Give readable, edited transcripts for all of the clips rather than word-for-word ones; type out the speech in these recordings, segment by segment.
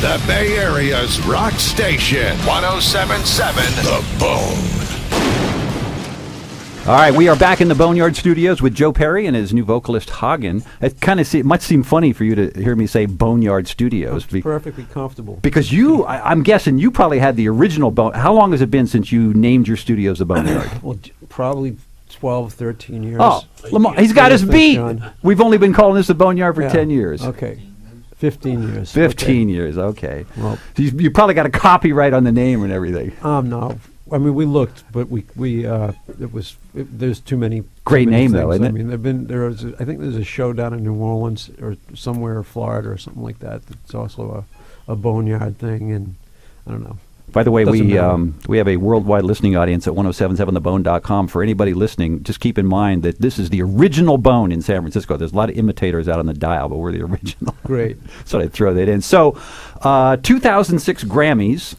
The Bay Area's rock station, 107.7 The Bone. All right, we are back in the Boneyard Studios with Joe Perry and his new vocalist, Hagen. It might seem funny for you to hear me say Boneyard Studios. It's perfectly comfortable. Because I'm guessing you probably had the original Bone. How long has it been since you named your studios the Boneyard? Well, probably 12, 13 years. Oh, Lamar, he's got us beat. John. We've only been calling this the Boneyard for 10 years. Okay. 15 years. 15 years, okay. Well, you probably got a copyright on the name and everything. No. I mean, we looked, but there's too many. Great name, things. though, isn't it? I mean, I think there's a show down in New Orleans or somewhere in Florida or something like that. It's also a Boneyard thing, and I don't know. By the way, we Doesn't have a worldwide listening audience at 1077thebone.com. For anybody listening, just keep in mind that this is the original Bone in San Francisco. There's a lot of imitators out on the dial, but we're the original. Great. So I'd throw that in. So, 2006 Grammys,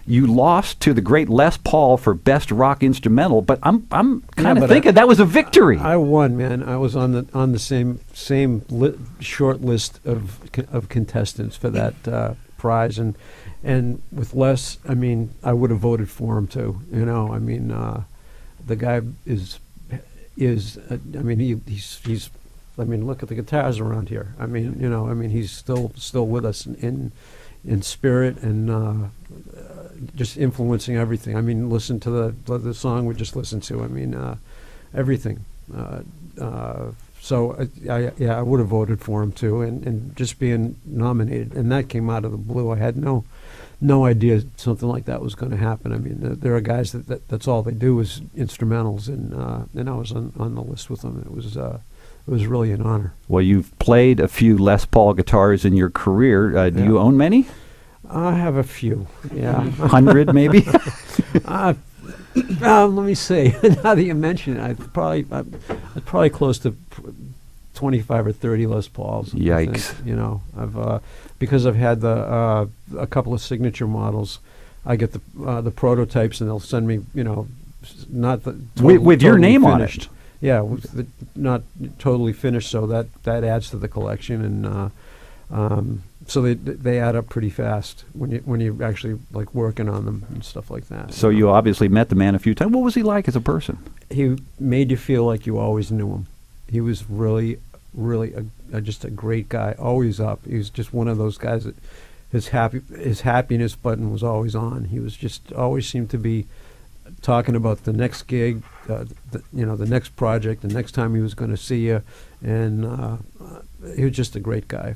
you lost to the great Les Paul for Best Rock Instrumental, but I'm kind of thinking that was a victory. I won, man. I was on the same short list of contestants for that prize, and with Les, I mean, I would have voted for him too. You know, I mean, the guy is I mean, he's. I mean, look at the guitars around here. I mean, you know, I mean, he's still with us in spirit and just influencing everything. I mean, listen to the song we just listened to. I mean, everything. So I would have voted for him too, and just being nominated, and that came out of the blue. I had no idea something like that was going to happen. I mean, there are guys that's all they do is instrumentals, and I was on the list with them. It was really an honor. Well, you've played a few Les Paul guitars in your career. Do you own many? I have a few. Yeah, 100 maybe. Let me see. Now that you mention it, I'd probably close to 25 or 30 Les Pauls. Yikes! You know, because I've had a couple of signature models. I get the prototypes, and they'll send me, you know, not the with your name finished. on it. Yeah, not totally finished, so that adds to the collection, and so they add up pretty fast when you're actually like working on them and stuff like that. So you obviously met the man a few times. What was he like as a person? He made you feel like you always knew him. He was really just a great guy, always up. He was just one of those guys that his happiness button was always on. He was just always seemed to be talking about the next gig, the next project, the next time he was going to see you, and he was just a great guy.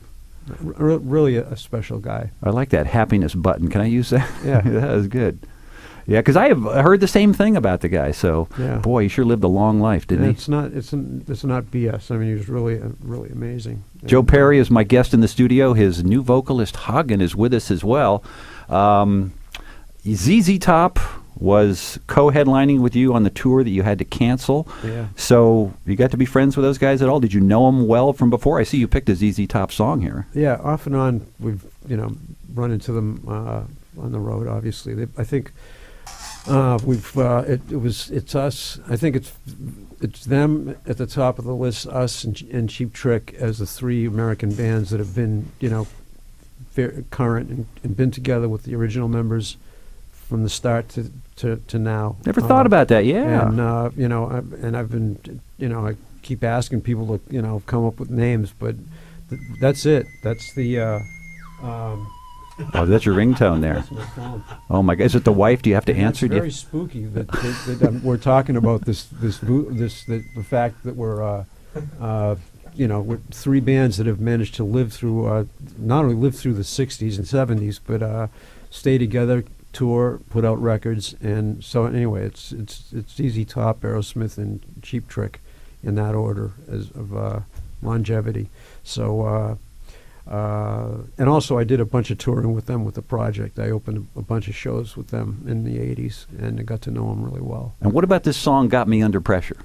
Really a special guy. I like that happiness button. Can I use that? Yeah. That was good. Yeah, because I have heard the same thing about the guy. So, boy, he sure lived a long life, didn't he? It's not BS. I mean, he was really amazing. Joe Perry is my guest in the studio. His new vocalist, Hagen, is with us as well. ZZ Top was co-headlining with you on the tour that you had to cancel. Yeah. So you got to be friends with those guys at all? Did you know them well from before? I see you picked a ZZ Top song here. Yeah, off and on we've run into them on the road. Obviously, I think it's us. I think it's them at the top of the list. Us and Cheap Trick as the three American bands that have been current and been together with the original members from the start to now. Never thought about that, yeah. And and I've been, I keep asking people to, come up with names, but that's it. That's the. Oh, that's your ringtone there. That's my phone. Oh my God! Is it the wife? Do you have to answer? It's very spooky that we're talking about the fact that we're we're three bands that have managed to live through not only live through the '60s and '70s, but stay together, tour, put out records, and so anyway, it's ZZ Top, Aerosmith, and Cheap Trick in that order of longevity. So. And also I did a bunch of touring with them with the project. I opened a bunch of shows with them in the 80s, and I got to know them really well. And what about this song, Got Me Under Pressure?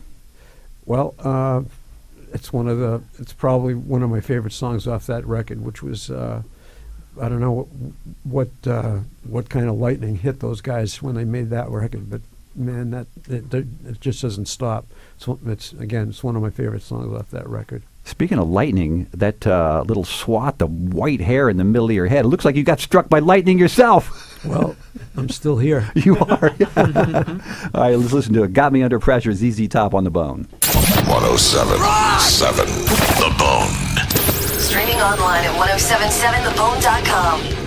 Well, it's probably one of my favorite songs off that record, which was, I don't know what kind of lightning hit those guys when they made that record, but man, it just doesn't stop. It's one of my favorite songs off that record. Speaking of lightning, that little swath of white hair in the middle of your head, it looks like you got struck by lightning yourself. Well, I'm still here. You are. All right, let's listen to it. Got Me Under Pressure, ZZ Top on The Bone. 107.7 The Bone. Streaming online at 1077thebone.com.